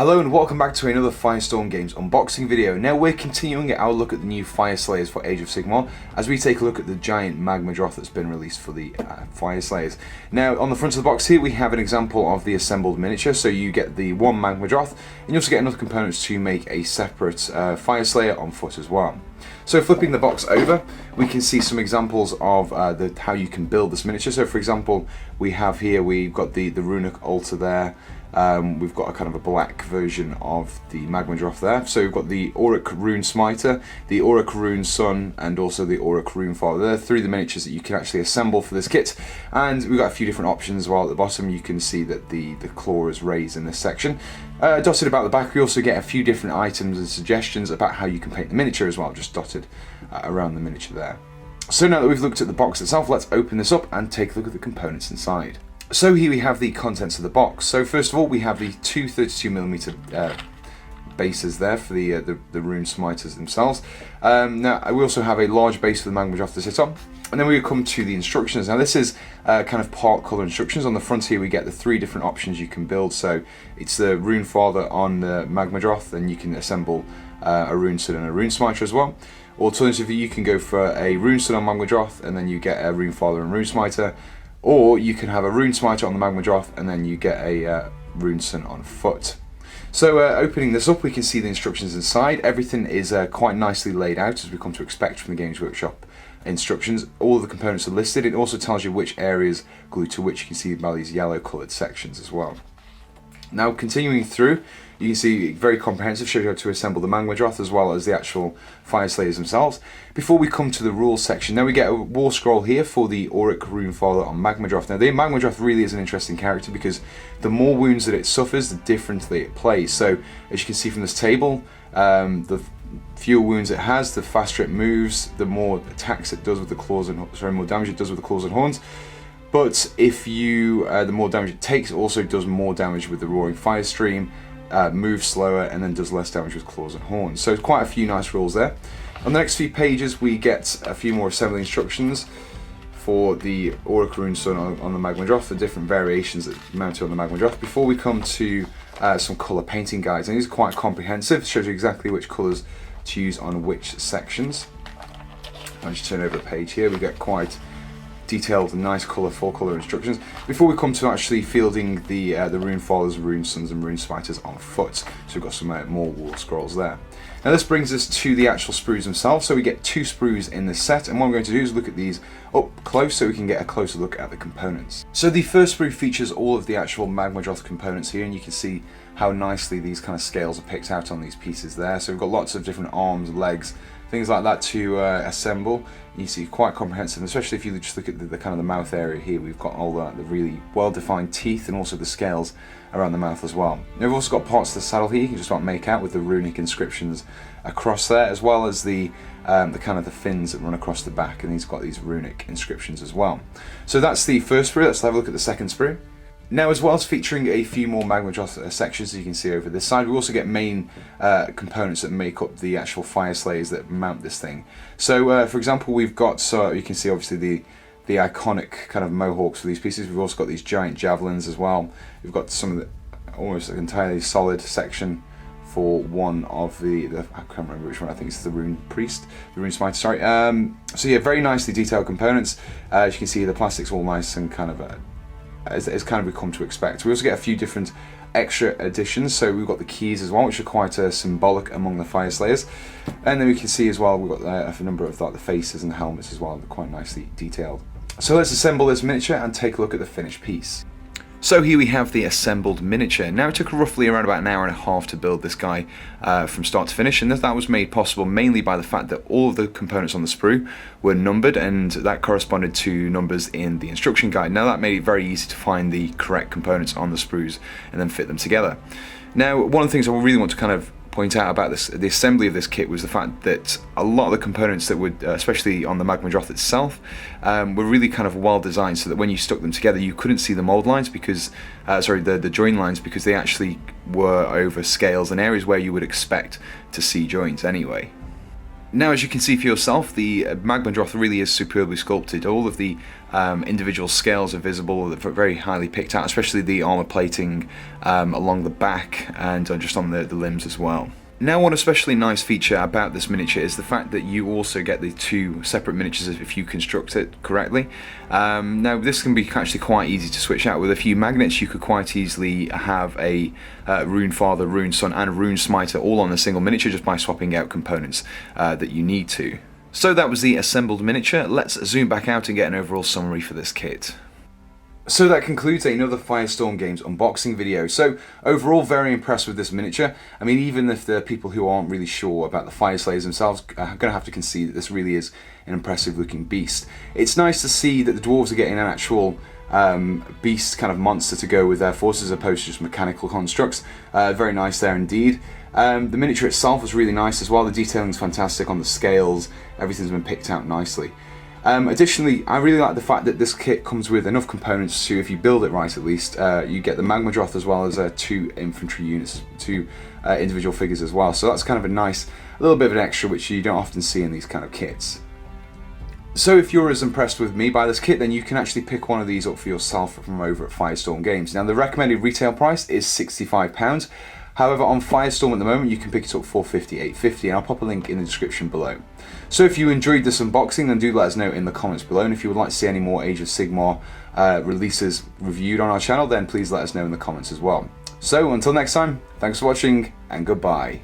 Hello and welcome back to another Firestorm Games unboxing video. Now we're continuing our look at the new Fyreslayers for Age of Sigmar as we take a look at the giant Magmadroth that's been released for the Fyreslayers. Now on the front of the box here we have an example of the assembled miniature, so you get the one Magmadroth and you also get enough components to make a separate Fyreslayer on foot as well. So flipping the box over, we can see some examples of how you can build this miniature. So for example, we've got the runic altar there. We've got a kind of a black version of the Magmadroth there. So we've got the Auric Rune Smiter, the Auric Rune Sun, and also the Auric Rune Father. They're three of the miniatures that you can actually assemble for this kit. And we've got a few different options as well. At the bottom you can see that the claw is raised in this section. Dotted about the back we also get a few different items and suggestions about how you can paint the miniature as well, just dotted around the miniature there. So now that we've looked at the box itself, let's open this up and take a look at the components inside. So here we have the contents of the box. So first of all, we have the two 32mm bases there for the rune smiters themselves. Now we also have a large base for the Magmadroth to sit on. And then we come to the instructions. Now this is kind of part colour instructions. On the front here we get the three different options you can build. So it's the Rune Father on the Magmadroth, and you can assemble a Rune Sun and a Rune Smiter as well. Alternatively, you can go for a Rune Sun on Magmadroth and then you get a Rune Father and Rune Smiter. Or you can have a Rune Smiter on the Magmadroth and then you get a Rune Sun on foot. So opening this up, we can see the instructions inside. Everything is quite nicely laid out as we come to expect from the Games Workshop instructions. All of the components are listed. It also tells you which areas glue to which. You can see by these yellow coloured sections as well. Now continuing through, you can see very comprehensive, shows you how to assemble the Magmadroth as well as the actual Fyreslayers themselves. Before we come to the rules section, now we get a war scroll here for the Auric Rune Father on Magmadroth. Now the Magmadroth really is an interesting character because the more wounds that it suffers, the differently it plays. So as you can see from this table, the fewer wounds it has, the faster it moves, the more attacks it does with the claws and more damage it does with the claws and horns. But if you, the more damage it takes, it also does more damage with the Roaring Fire Stream, moves slower, and then does less damage with claws and horns. So quite a few nice rules there. On the next few pages we get a few more assembly instructions for the Auric Rune Sun on the Magmadroth, the different variations that mount on the Magmadroth, before we come to some colour painting guides. And these are quite comprehensive, shows you exactly which colours to use on which sections. I'll just turn over the page here, we get quite detailed and nice full colour instructions before we come to actually fielding the Rune Fathers, Rune Suns and Rune Smiters on foot. So we've got some more war scrolls there. Now this brings us to the actual sprues themselves. So we get two sprues in this set, and what I'm going to do is look at these up close so we can get a closer look at the components. So the first sprue features all of the actual Magmadroth components here, and you can see how nicely these kind of scales are picked out on these pieces there. So we've got lots of different arms, legs, things like that to assemble. You see quite comprehensive, especially if you just look at the kind of the mouth area here. We've got all the really well-defined teeth and also the scales around the mouth as well. Now we've also got parts of the saddle here you can just about make out with the runic inscriptions across there, as well as the kind of the fins that run across the back, and he's got these runic inscriptions as well. So that's the first sprue. Let's have a look at the second sprue. Now, as well as featuring a few more Magmadroth sections, as you can see over this side, we also get main components that make up the actual Fyreslayers that mount this thing. So, for example, we've got, you can see obviously the iconic kind of mohawks for these pieces. We've also got these giant javelins as well. We've got some of the almost an entirely solid section for one of the I can't remember which one, I think it's the Rune Priest, the Rune Smiter, sorry. So yeah, very nicely detailed components. As you can see, the plastic's all nice and kind of as kind of we come to expect. We also get a few different extra additions. So we've got the keys as well, which are quite symbolic among the Fyreslayers. And then we can see as well we've got a number of the faces and the helmets as well, they're quite nicely detailed. So let's assemble this miniature and take a look at the finished piece. So here we have the assembled miniature. Now it took roughly around about an hour and a half to build this guy from start to finish, and that was made possible mainly by the fact that all of the components on the sprue were numbered, and that corresponded to numbers in the instruction guide. Now that made it very easy to find the correct components on the sprues and then fit them together. Now one of the things I really want to kind of point out about the assembly of this kit was the fact that a lot of the components that would, especially on the Magmadroth itself, were really kind of well designed so that when you stuck them together you couldn't see the mold lines because, the join lines, because they actually were over scales and areas where you would expect to see joins anyway. Now, as you can see for yourself, the Magmadroth really is superbly sculpted. All of the individual scales are visible, they're very highly picked out, especially the armor plating along the back and just on the limbs as well. Now, one especially nice feature about this miniature is the fact that you also get the two separate miniatures if you construct it correctly. Now, this can be actually quite easy to switch out. With a few magnets, you could quite easily have a Rune Father, Rune Son and Rune Smiter all on a single miniature just by swapping out components that you need to. So that was the assembled miniature. Let's zoom back out and get an overall summary for this kit. So that concludes another Firestorm Games unboxing video. So overall, very impressed with this miniature. I mean, even if the people who aren't really sure about the Fyreslayers themselves are going to have to concede that this really is an impressive looking beast. It's nice to see that the dwarves are getting an actual beast kind of monster to go with their forces as opposed to just mechanical constructs. Very nice there indeed. The miniature itself was really nice as well. The detailing's fantastic on the scales. Everything's been picked out nicely. Additionally, I really like the fact that this kit comes with enough components to, if you build it right at least, you get the Magmadroth as well as two infantry units, two individual figures as well. So that's kind of a nice, little bit of an extra which you don't often see in these kind of kits. So if you're as impressed with me by this kit, then you can actually pick one of these up for yourself from over at Firestorm Games. Now, the recommended retail price is £65. However, on Firestorm at the moment, you can pick it up for £58.50, and I'll pop a link in the description below. So if you enjoyed this unboxing, then do let us know in the comments below, and if you would like to see any more Age of Sigmar releases reviewed on our channel, then please let us know in the comments as well. So until next time, thanks for watching, and goodbye.